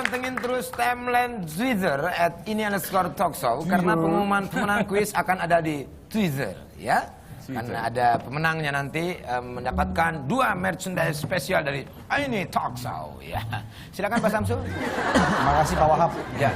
pantengin terus timeline Twitter @ini_talkshow karena pengumuman pemenang kuis akan ada di Twitter, ya. Karena ada pemenangnya nanti mendapatkan 2 merchandise spesial dari Ini Talkshow, ya. Silakan Pak Samsul. Terima kasih Pak Wahab. Ya.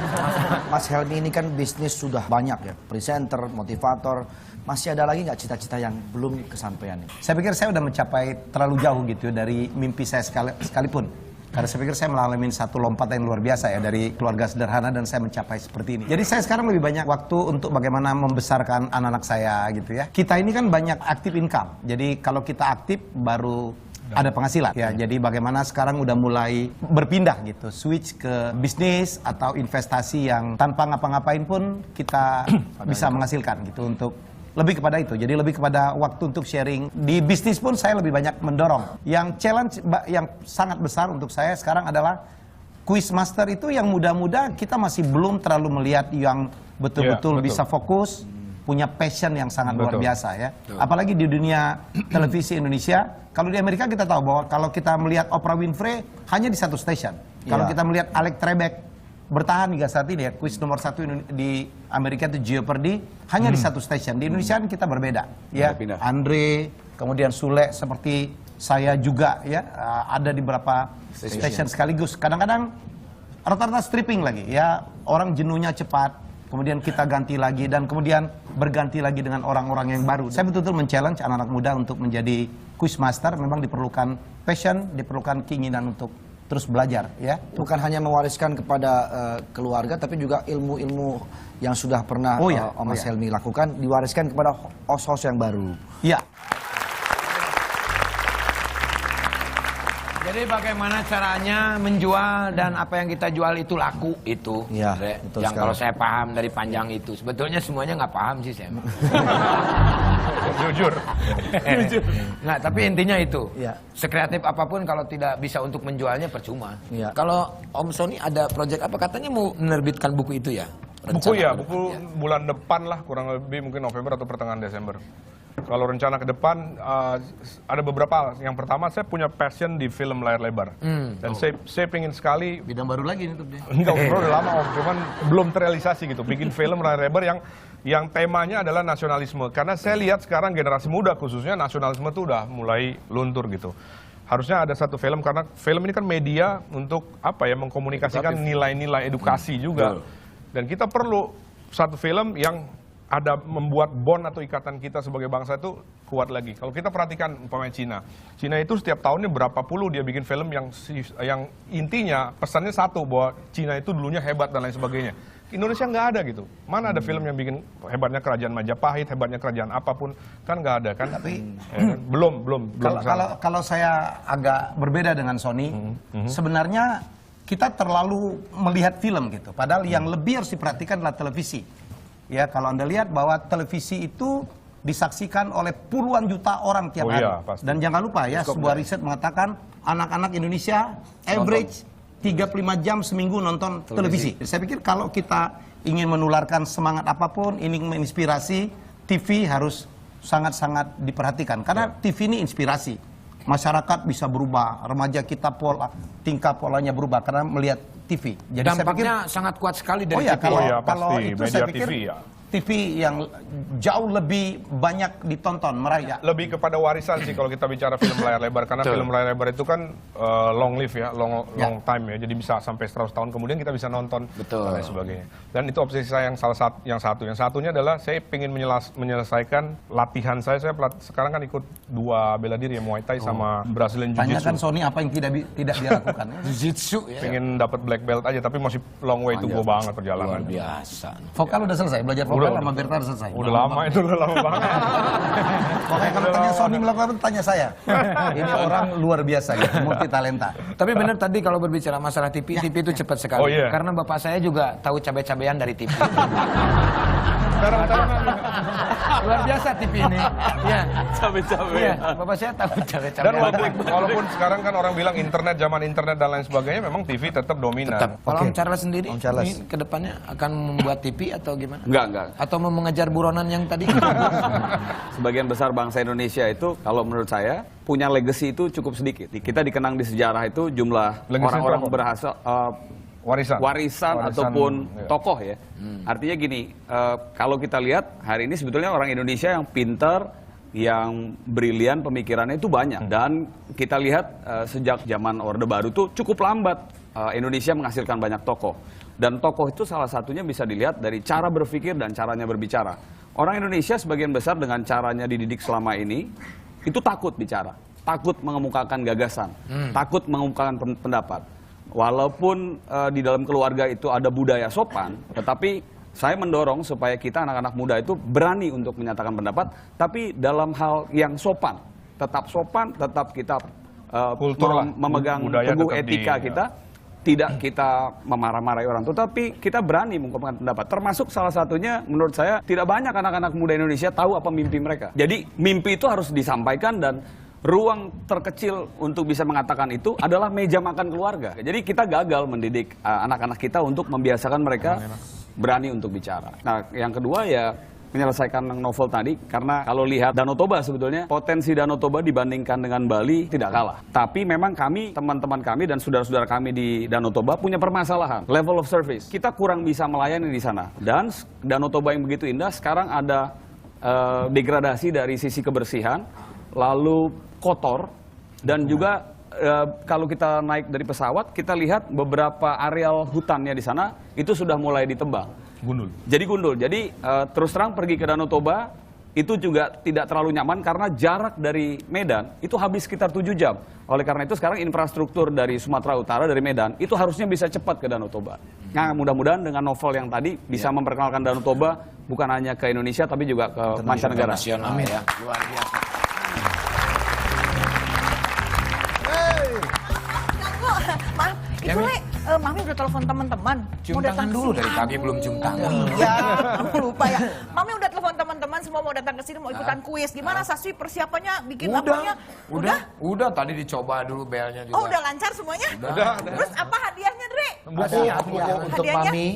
Mas Helmi ini kan bisnis sudah banyak ya, presenter, motivator. Masih ada lagi nggak cita-cita yang belum kesampaian? Saya pikir saya udah mencapai terlalu jauh gitu dari mimpi saya sekalipun. Karena saya pikir saya melalui satu lompatan yang luar biasa ya dari keluarga sederhana dan saya mencapai seperti ini. Jadi saya sekarang lebih banyak waktu untuk bagaimana membesarkan anak-anak saya gitu ya. Kita ini kan banyak active income. Jadi kalau kita aktif baru ada penghasilan. Ya, jadi bagaimana sekarang udah mulai berpindah gitu, switch ke bisnis atau investasi yang tanpa ngapa-ngapain pun kita bisa menghasilkan gitu untuk lebih kepada itu, jadi lebih kepada waktu untuk sharing. Di bisnis pun saya lebih banyak mendorong. Yang challenge yang sangat besar untuk saya sekarang adalah quiz master itu yang muda-muda kita masih belum terlalu melihat yang betul-betul bisa fokus, punya passion yang sangat luar biasa ya. Apalagi di dunia televisi Indonesia, kalau di Amerika kita tahu bahwa kalau kita melihat Oprah Winfrey hanya di satu station. Kalau kita melihat Alex Trebek bertahan hingga saat ini ya, kuis nomor 1 di Amerika itu Jeopardy hanya di satu station. Di Indonesia kita berbeda ya. Andre, kemudian Sule seperti saya juga ya, ada di beberapa station sekaligus. Kadang-kadang rata-rata stripping lagi ya, orang jenuhnya cepat, kemudian kita ganti lagi dan kemudian berganti lagi dengan orang-orang yang baru. Saya betul-betul men-challenge anak-anak muda untuk menjadi quiz master. Memang diperlukan passion, diperlukan keinginan untuk terus belajar ya. Bukan hanya mewariskan kepada keluarga, tapi juga ilmu-ilmu yang sudah pernah Mas Helmi lakukan diwariskan kepada host-host yang baru. Iya. Jadi bagaimana caranya menjual dan apa yang kita jual itu laku itu. Iya, yang kalau saya paham dari panjang itu. Sebetulnya semuanya nggak paham sih saya. Jujur. Nggak, tapi intinya itu. Iya. Sekreatif apapun kalau tidak bisa untuk menjualnya percuma. Iya. Kalau Om Sony ada proyek apa, katanya mau menerbitkan buku itu ya? Buku ya, buku bulan depan lah, kurang lebih mungkin November atau pertengahan Desember. Kalau rencana ke depan ada beberapa. Yang pertama, saya punya passion di film layar lebar. Dan saya pengen sekali. Bidang baru lagi nih tuh dia. Enggak, udah lama Om, cuman belum terrealisasi gitu. Bikin film layar lebar yang temanya adalah nasionalisme. Karena saya lihat sekarang generasi muda khususnya nasionalisme itu udah mulai luntur gitu. Harusnya ada satu film, karena film ini kan media untuk apa ya, mengkomunikasikan nilai-nilai edukasi juga. Dan kita perlu satu film yang ada membuat bond atau ikatan kita sebagai bangsa itu kuat lagi. Kalau kita perhatikan umpamanya Cina itu setiap tahunnya berapa puluh dia bikin film yang intinya pesannya satu, bahwa Cina itu dulunya hebat dan lain sebagainya. Indonesia nggak ada gitu. Mana ada film yang bikin hebatnya kerajaan Majapahit, hebatnya kerajaan apapun, kan nggak ada kan? Tapi ya kan? belum. Kalau saya agak berbeda dengan Sony, sebenarnya kita terlalu melihat film gitu. Padahal yang lebih harus diperhatikan adalah televisi. Ya, kalau Anda lihat bahwa televisi itu disaksikan oleh puluhan juta orang tiap hari. Dan jangan lupa ya, sebuah riset mengatakan anak-anak Indonesia average 35 jam seminggu nonton televisi. Saya pikir kalau kita ingin menularkan semangat apapun, ingin menginspirasi, TV harus sangat-sangat diperhatikan. Karena TV ini inspirasi. Masyarakat bisa berubah, remaja kita tingkah polanya berubah karena melihat TV. Jadi dampaknya sangat kuat sekali dari TV. Kalau itu saya pikir TV yang jauh lebih banyak ditonton, meraih. Lebih kepada warisan sih kalau kita bicara film layar lebar, karena film layar lebar itu kan long live ya, long time ya, jadi bisa sampai 100 tahun kemudian kita bisa nonton dan lain sebagainya. Dan itu obsesi saya yang satunya adalah saya ingin menyelesaikan latihan saya sekarang kan ikut 2 bela diri ya, Muay Thai sama Brazilian Jiu-Jitsu. Tanyakan Sony apa yang tidak dia lakukan. Jiu-Jitsu ya. Pengen dapat black belt aja, tapi masih long way to go banget perjalanan. Luar biasa. Vokal udah selesai, belajar vokal sama Berta udah selesai. Udah lama itu, udah lama banget. Pokoknya kalau tanya Sony melakukan, tanya saya. Ini orang luar biasa gitu, multi talenta. Tapi benar tadi kalau berbicara masalah TV, TV itu cepat sekali. Karena bapak saya juga tahu cabai-cabean dari TV. Luar biasa TV ini. Ya. Cabai-cabean. Bapak saya tahu cabai-cabean. Dan walaupun sekarang kan orang bilang internet, zaman internet dan lain sebagainya, memang TV tetap dominan. Kalau Om Charles sendiri, ini kedepannya akan membuat TV atau gimana? Enggak. Atau mau mengejar buronan yang tadi? Sebagian besar bangsa Indonesia itu, kalau menurut saya, punya legacy itu cukup sedikit. Kita dikenang di sejarah itu jumlah orang-orang berhasil, Warisan ataupun iya. tokoh ya. Artinya gini, kalau kita lihat hari ini sebetulnya orang Indonesia yang pintar, yang brilian pemikirannya itu banyak. Dan kita lihat sejak zaman Orde Baru tuh cukup lambat Indonesia menghasilkan banyak tokoh. Dan tokoh itu salah satunya bisa dilihat dari cara berpikir dan caranya berbicara. Orang Indonesia sebagian besar dengan caranya dididik selama ini, itu takut bicara, takut mengemukakan gagasan, takut mengemukakan pendapat. Walaupun di dalam keluarga itu ada budaya sopan, tetapi saya mendorong supaya kita anak-anak muda itu berani untuk menyatakan pendapat, tapi dalam hal yang sopan, tetap kita Kultur lah, memegang budaya teguh tetap etika kita. Tidak kita memarah-marahi orang, tetapi kita berani mengungkapkan pendapat. Termasuk salah satunya menurut saya tidak banyak anak-anak muda Indonesia tahu apa mimpi mereka. Jadi mimpi itu harus disampaikan dan ruang terkecil untuk bisa mengatakan itu adalah meja makan keluarga. Jadi kita gagal mendidik anak-anak kita untuk membiasakan mereka berani untuk bicara. Nah, yang kedua ya menyelesaikan novel tadi, karena kalau lihat Danau Toba sebetulnya potensi Danau Toba dibandingkan dengan Bali tidak kalah. Tapi memang kami, teman-teman kami dan saudara-saudara kami di Danau Toba punya permasalahan level of service. Kita kurang bisa melayani di sana. Dan Danau Toba yang begitu indah sekarang ada degradasi dari sisi kebersihan, lalu kotor, dan juga kalau kita naik dari pesawat kita lihat beberapa areal hutannya di sana itu sudah mulai ditebang. Gundul. Jadi gundul. Jadi terus terang pergi ke Danau Toba itu juga tidak terlalu nyaman karena jarak dari Medan itu habis sekitar 7 jam. Oleh karena itu sekarang infrastruktur dari Sumatera Utara, dari Medan, itu harusnya bisa cepat ke Danau Toba. Nah, mudah-mudahan dengan novel yang tadi bisa memperkenalkan Danau Toba bukan hanya ke Indonesia tapi juga ke mancanegara. Amin ya. Luar biasa. Maaf, itu Le, Mami udah telepon teman-teman. Cium tangan dulu dari pagi belum cium tangan. Iya, aku lupa ya. Mami udah telepon teman-teman semua mau datang ke sini mau ikutan kuis. Gimana Saswi persiapannya bikin apanya? Udah. Tadi dicoba dulu belnya juga. Oh, udah lancar semuanya? Udah. Terus apa hadiahnya, Dre? Ada hadiah untuk Hadiahnya? Mami,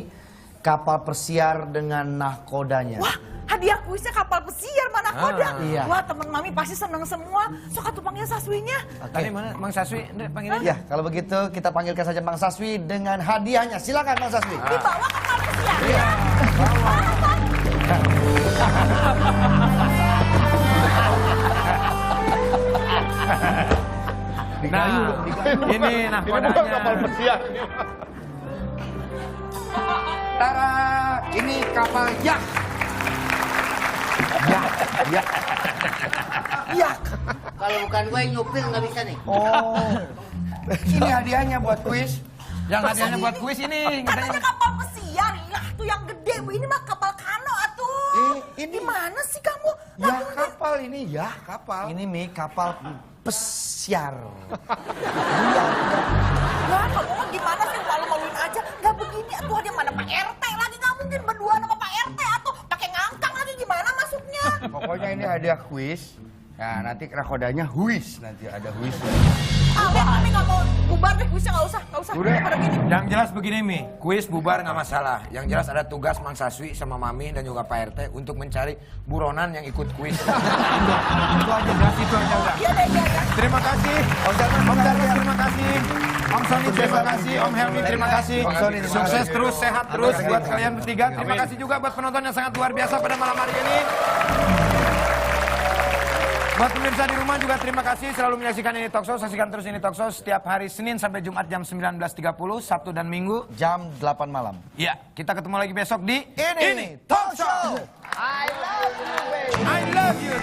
kapal pesiar dengan nahkodanya. Wah, hadiah kuisnya kapal pesiar mana koda. iya. Wah, teman Mami pasti seneng semua. Sok atuh panggil Saswinya. Tadi mana Mang Saswi? Ndre, panggil aja. Ya, kalau begitu kita panggilkan saja Bang Saswi dengan hadiahnya. Silakan Bang Saswi. Dibawa kapal pesiar. Iya. Nah, ini nahkodanya. Ini bukan kapal pesiar. Tara, ini kapal yak. Iya. Kalau bukan gue yang nyupir nggak bisa nih. Oh. Ini hadiahnya buat kuis. Yang hadiahnya buat kuis ini. Katanya kapal pesiar. Ya, tuh yang gede. Bu. Ini mah kapal kano atuh. Ini Gimana sih kamu? ya kapal ini ya kapal. Ini Mi kapal pesiar. Wah, kamu mah gimana sih? Malu-maluin aja. Gak begini atuh, dia mana Pak RT lagi. Gak mungkin berdua sama Pak RT atuh. Pakai ngangkang lagi, gimana masuknya? Pokoknya ini hadiah kuis. Nah, nanti nakodanya huis. Nanti ada huis. Mami gak mau bubar deh, kuisnya gak usah. Udah. Pada gini. Yang jelas begini Mi, kuis bubar nggak masalah. Yang jelas ada tugas Mang Saswi sama Mami dan juga Pak RT untuk mencari buronan yang ikut kuis. Itu aja, jelas itu aja udah. Iya deh. Terima kasih. Om Darmas terima kasih. Om Sony terima kasih. Om Helmi terima kasih. Sukses terus, sehat terus buat kalian bertiga. Terima kasih juga buat penonton yang sangat luar biasa pada malam hari ini. Buat pemirsa di rumah juga terima kasih selalu menyaksikan Ini Talkshow. Saksikan terus Ini Talkshow setiap hari Senin sampai Jumat jam 19.30, Sabtu dan Minggu Jam 8 malam. Ya, kita ketemu lagi besok di Ini Talkshow. I love you.